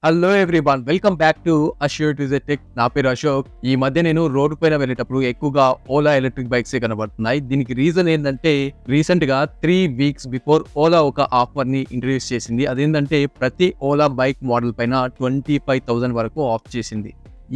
Hello everyone, welcome back to Assure to Tech. నా పేరు అశోక్. ఈ మధ్య నేను రోడ్డు పైన వెళ్ళేటప్పుడు ఎక్కువగా ఓలా ఎలక్ట్రిక్ బైక్స్ కనబడుతున్నాయి. దీనికి రీజన్ ఏంటంటే రీసెంట్ గా 3 weeks బిఫోర్ ఓలా ఒక ఆఫర్ ని ఇంట్రడ్యూస్ చేసింది. అదేంటంటే ప్రతి ఓలా బైక్ మోడల్ పైన 25,000 వరకు ఆఫ్ చేసింది.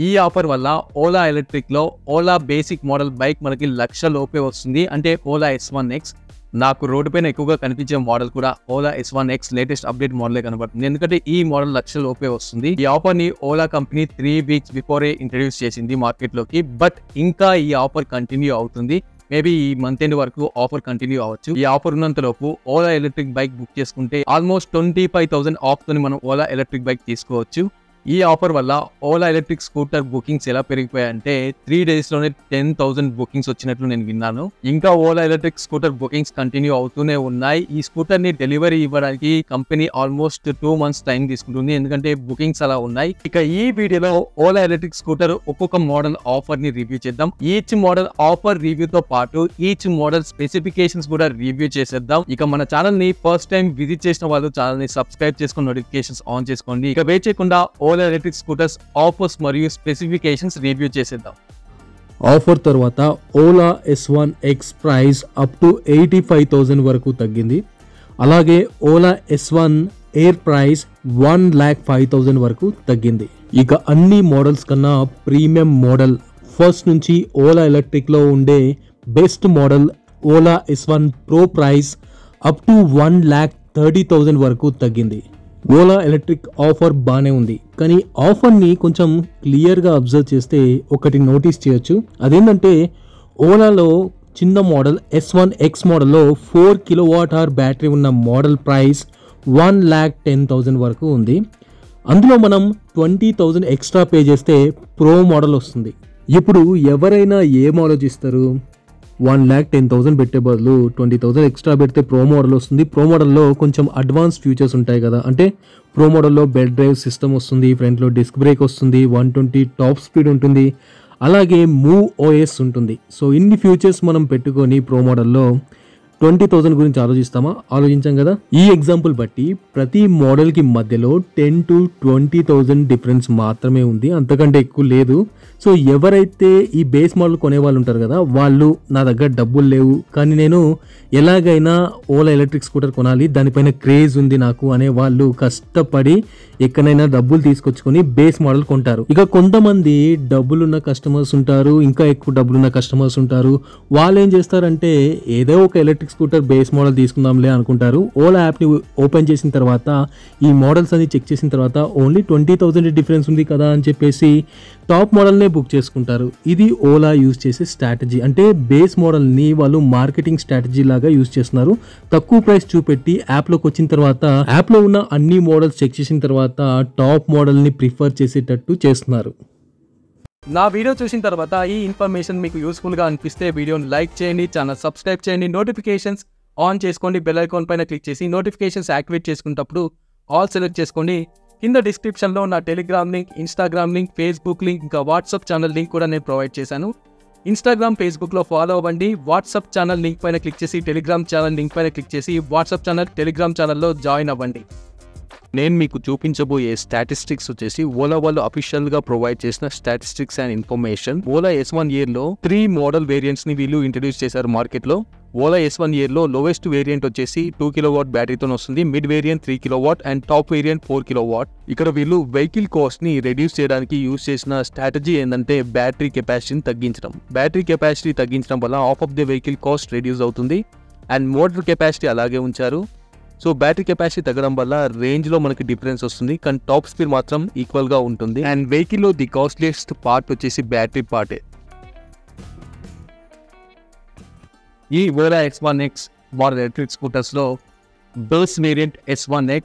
ఈ ఆఫర్ వల్ల ఓలా ఎలక్ట్రిక్ లో ఓలా బేసిక్ మోడల్ బైక్ మనకి 1,00,000 లోపే వస్తుంది. అంటే ఓలా S1X. నాకు రోడ్డు పైన ఎక్కువగా కనిపించే మోడల్ కూడా ఓలా S1X లేటెస్ట్ అప్డేట్ మోడలే కనబడుతుంది. ఎందుకంటే ఈ మోడల్ 1,00,000 లోపే వస్తుంది. ఈ ఆఫర్ ని Ola company 3 weeks before introduce చేసింది మార్కెట్ లోకి. బట్ ఇంకా ఈ ఆఫర్ కంటిన్యూ అవుతుంది. మేబీ ఈ మంత్ ఎండ్ వరకు ఆఫర్ కంటిన్యూ అవ్వచ్చు. ఈ ఆఫర్ ఉన్నంత లోపు ఓలా ఎలక్ట్రిక్ బైక్ బుక్ చేసుకుంటే ఆల్మోస్ట్ 25,000 ఆఫ్ తోని మనం ఓలా ఎలక్ట్రిక్ బైక్ తీసుకోవచ్చు. ఈ ఆఫర్ వల్ల ఓలా ఎలక్ట్రిక్ స్కూటర్ బుకింగ్స్ ఎలా పెరిగిపోయాయంటే 3 days లోనే 10,000 బుకింగ్స్ వచ్చినట్లు నేను విన్నాను. ఇంకా Ola electric scooter bookings continue అవుతూనే ఉన్నాయి. ఈ స్కూటర్ ని డెలివరీ ఇవ్వడానికి కంపెనీ ఆల్మోస్ట్ 2 months టైం తీసుకుంటుంది. ఎందుకంటే బుకింగ్స్ అలా ఉన్నాయి. ఇక ఈ వీడియోలో ఓలా ఎలక్ట్రిక్ స్కూటర్ ఒక్కొక్క మోడల్ ఆఫర్ ని రివ్యూ చేద్దాం. ఈచ్ మోడల్ ఆఫర్ రివ్యూతో పాటు ఈచ్ మోడల్ స్పెసిఫికేషన్స్ కూడా రివ్యూ చేసేద్దాం. ఇక మన ఛానల్ ని ఫస్ట్ టైం విజిట్ చేసిన వాళ్ళు ఛానల్ ని సబ్స్క్రైబ్ చేసుకుని నోటిఫికేషన్స్ ఆన్ చేసుకోండి. ఇక వెయిట్ చేయకుండా ఓలా ఎలక్ట్రిక్ స్కూటర్స్ ఆఫర్స్ మరియు స్పెసిఫికేషన్స్ రివ్యూ చేసేద్దాం. ఆఫర్ తర్వాత Ola S1X price up to 85,000 వరకు తగ్గింది. అలాగే ఓలా S1 ఎయిర్ ప్రైస్ 1,05,000 వరకు తగ్గింది. ఇక అన్ని మోడల్స్ కన్నా ప్రీమియం మోడల్ ఫస్ట్ నుంచి ఓలా ఎలక్ట్రిక్లో ఉండే best model Ola S1 pro price up to 1,30,000 వరకు తగ్గింది. ఓలా ఎలక్ట్రిక్ ఆఫర్ బాగానే ఉంది, కానీ ఆఫర్ని కొంచెం క్లియర్గా అబ్జర్వ్ చేస్తే ఒకటి నోటీస్ చేయొచ్చు. అదేంటంటే ఓలాలో చిన్న మోడల్ S1X మోడల్లో 4 kWh బ్యాటరీ ఉన్న మోడల్ ప్రైస్ 1,10,000 వరకు ఉంది. అందులో మనం 20,000 ఎక్స్ట్రా పే చేస్తే ప్రో మోడల్ వస్తుంది. ఇప్పుడు ఎవరైనా ఏం ఆలోచిస్తారు? 1,10,000 పెట్టే బదులు 20,000 ఎక్స్ట్రా పెడితే ప్రో మోడల్ వస్తుంది. ప్రో మోడల్లో కొంచెం అడ్వాన్స్ ఫీచర్స్ ఉంటాయి కదా. అంటే ప్రో మోడల్లో బెల్ట్ డ్రైవ్ సిస్టమ్ వస్తుంది, ఫ్రంట్లో డిస్క్ బ్రేక్ వస్తుంది, 120 టాప్ స్పీడ్ ఉంటుంది, అలాగే మూవ్ OS ఉంటుంది. సో ఇన్ని ఫీచర్స్ మనం పెట్టుకొని ప్రో మోడల్లో 20,000 గురించి ఆలోచించాం కదా. ఈ ఎగ్జాంపుల్ బట్టి ప్రతి మోడల్కి మధ్యలో 10,000 to 20,000 డిఫరెన్స్ మాత్రమే ఉంది, అంతకంటే ఎక్కువ లేదు. సో ఎవరైతే ఈ బేస్ మోడల్ కొనే వాళ్ళు ఉంటారు కదా, వాళ్ళు నా దగ్గర డబ్బులు లేవు కానీ నేను ఎలాగైనా ఓలా ఎలక్ట్రిక్ స్కూటర్ కొనాలి, దానిపైన క్రేజ్ ఉంది నాకు అనే వాళ్ళు కష్టపడి ఎక్కడైనా డబ్బులు తీసుకొచ్చుకొని బేస్ మోడల్ కొంటారు. ఇక కొంతమంది డబ్బులున్న కస్టమర్స్ ఉంటారు, ఇంకా ఎక్కువ డబ్బులున్న కస్టమర్స్ ఉంటారు. వాళ్ళు ఏం చేస్తారంటే ఏదో ఒక ఎలక్ట్రిక్ స్కూటర్ బేస్ మోడల్ తీసుకుందాంలే అనుకుంటారు. ఓలా యాప్ని ఓపెన్ చేసిన తర్వాత ఈ మోడల్స్ అన్ని చెక్ చేసిన తర్వాత ఓన్లీ 20,000 డిఫరెన్స్ ఉంది కదా అని చెప్పేసి టాప్ మోడల్నే బుక్ చేసుకుంటారు. ఇది ఓలా యూజ్ చేసే స్ట్రాటజీ. అంటే బేస్ మోడల్ని వాళ్ళు మార్కెటింగ్ స్ట్రాటజీ లాగా యూజ్ చేస్తున్నారు. తక్కువ ప్రైస్ చూపెట్టి యాప్లోకి వచ్చిన తర్వాత యాప్లో ఉన్న అన్ని మోడల్స్ చెక్ చేసిన తర్వాత టాప్ మోడల్ని ప్రిఫర్ చేసేటట్టు చేస్తున్నారు. నా వీడియో చూసిన తర్వాత ఈ ఇన్ఫర్మేషన్ మీకు యూస్ఫుల్గా అనిపిస్తే వీడియోని లైక్ చేయండి, ఛానల్ సబ్స్క్రైబ్ చేయండి, నోటిఫికేషన్స్ ఆన్ చేసుకోండి, బెల్ ఐకాన్ పైన క్లిక్ చేసి నోటిఫికేషన్స్ యాక్టివేట్ చేసుకున్నప్పుడు ఆల్ సెలెక్ట్ చేసుకోండి. కింద డిస్క్రిప్షన్లో నా Telegram link, Instagram link, Facebook link, ఇంకా వాట్సాప్ ఛానల్ లింక్ కూడా నేను ప్రొవైడ్ చేశాను. ఇన్స్టాగ్రామ్, ఫేస్బుక్లో ఫాలో అవ్వండి. వాట్సాప్ ఛానల్ లింక్ పైన క్లిక్ చేసి టెలిగ్రామ్ ఛానల్ లింక్ పైన క్లిక్ చేసి వాట్సాప్ ఛానల్, టెలిగ్రామ్ ఛానల్లో జాయిన్ అవ్వండి. నేను మీకు చూపించబోయే స్టాటిస్టిక్స్ వచ్చేసి ఓలా వాళ్ళు అఫీషియల్ గా ప్రొవైడ్ చేసిన statistics and information. Ola S1 year లో 3 మోడల్ వేరియంట్స్ ని వీళ్ళు ఇంట్రడ్యూస్ చేశారు మార్కెట్ లో. ఓలా S1 ఇయర్ లో లోవెస్ట్ వేరియంట్ వచ్చేసి 2 kW బ్యాటరీతో వస్తుంది, mid variant 3 kW and top variant 4 kW. ఇక్కడ వీళ్ళు వెహికల్ కాస్ట్ ని రెడ్యూస్ చేయడానికి యూజ్ చేసిన స్ట్రాటజీ ఏంటంటే బ్యాటరీ కెపాసిటీని తగ్గించడం. బ్యాటరీ కెపాసిటీ తగ్గించడం వల్ల of the vehicle cost reduce అవుతుంది అండ్ మోటార్ కెపాసిటీ అలాగే ఉంచారు. సో బ్యాటరీ కెపాసిటీ తగ్గడం వల్ల రేంజ్ లో మనకి డిఫరెన్స్ వస్తుంది, కానీ టాప్ స్పీడ్ మాత్రం ఈక్వల్ గా ఉంటుంది. అండ్ వెహికల్ లో ది కాస్ట్లీయెస్ట్ పార్ట్ వచ్చేసి బ్యాటరీ పార్టే. ఈ Ola S1X model electric scooters లో base variant S1X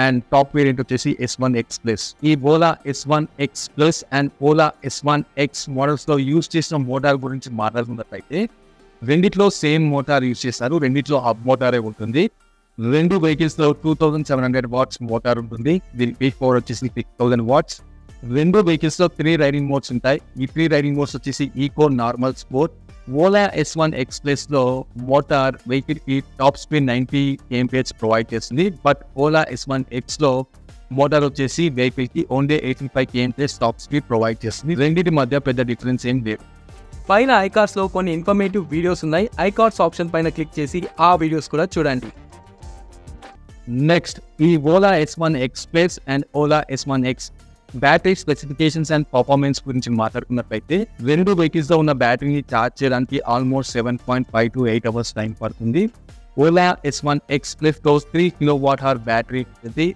and top variant వచ్చేసి S1X+. ఈ Ola S1X+ and Ola S1X models లో యూజ్ చేసిన మోటార్ గురించి మాట్లాడుకున్నట్లయితే రెండిట్లో సేమ్ మోటార్ యూజ్ చేస్తారు. రెండిట్లో హబ్ మోటారే ఉంటుంది. రెండు వెహికల్స్ లో 2,700 watts మోటార్ ఉంటుంది. దీని పీక్ పవర్ వచ్చేసి 6,000 watts. రెండు వెహికల్స్ లో 3 రైడింగ్ మోడ్స్ ఉంటాయి. ఈ 3 రైడింగ్ మోడ్స్ వచ్చేసి eco, normal, sport. Ola S1X+ లో మోటార్ వెహికల్ కి టాప్ స్పీడ్ 90 kmph ప్రొవైడ్ చేస్తుంది. బట్ ఓలా S1X లో మోటార్ వచ్చేసి వెహికల్ కి only 85 km top speed provide చేస్తుంది. రెండింటి మధ్య పెద్ద డిఫరెన్స్ ఏం లేదు. పైన ఐకార్స్ లో కొన్ని ఇన్ఫర్మేటివ్ వీడియోస్ ఉన్నాయి. ఐకార్స్ ఆప్షన్ పైన క్లిక్ చేసి ఆ వీడియోస్ కూడా చూడండి. నెక్స్ట్ ఈ Ola S1 X plus and Ola S1 X battery specifications and performance గురించి మాట్లాడుకున్నట్లయితే రెండు వెహికల్స్ లో ఉన్న బ్యాటరీని ఛార్జ్ చేయడానికి ఆల్మోస్ట్ 7.5 to 8 hours టైం పడుతుంది. ఓలా S1 X ప్లస్ తో 3 kWh బ్యాటరీ ఉంది.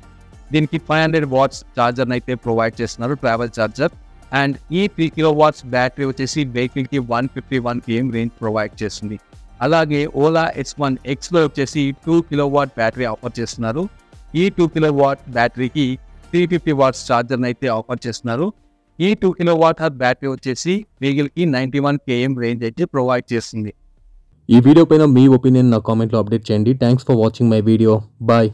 దీనికి 500 watts ఛార్జర్ అయితే ప్రొవైడ్ చేస్తున్నారు, ట్రావెల్ ఛార్జర్. అండ్ ఈ 3 kW బ్యాటరీ వచ్చేసి వెహికల్ కి 151 km రేంజ్ ప్రొవైడ్ చేస్తుంది. అలాగే ఓలా S1 X లో వచ్చేసి 2 kW బ్యాటరీ ఆఫర్ చేస్తున్నారు. ఈ 2 kW బ్యాటరీకి 350 watts ఛార్జర్ అయితే ఆఫర్ చేస్తున్నారు. ఈ 2 kWh బ్యాటరీ వచ్చేసి వెహికల్ కి 91 km రేంజ్ అయితే ప్రొవైడ్ చేస్తుంది. ఈ వీడియో పైన మీ ఒపీనియన్ నా కామెంట్లో అప్డేట్ చేయండి. Thanks for watching my video. Bye.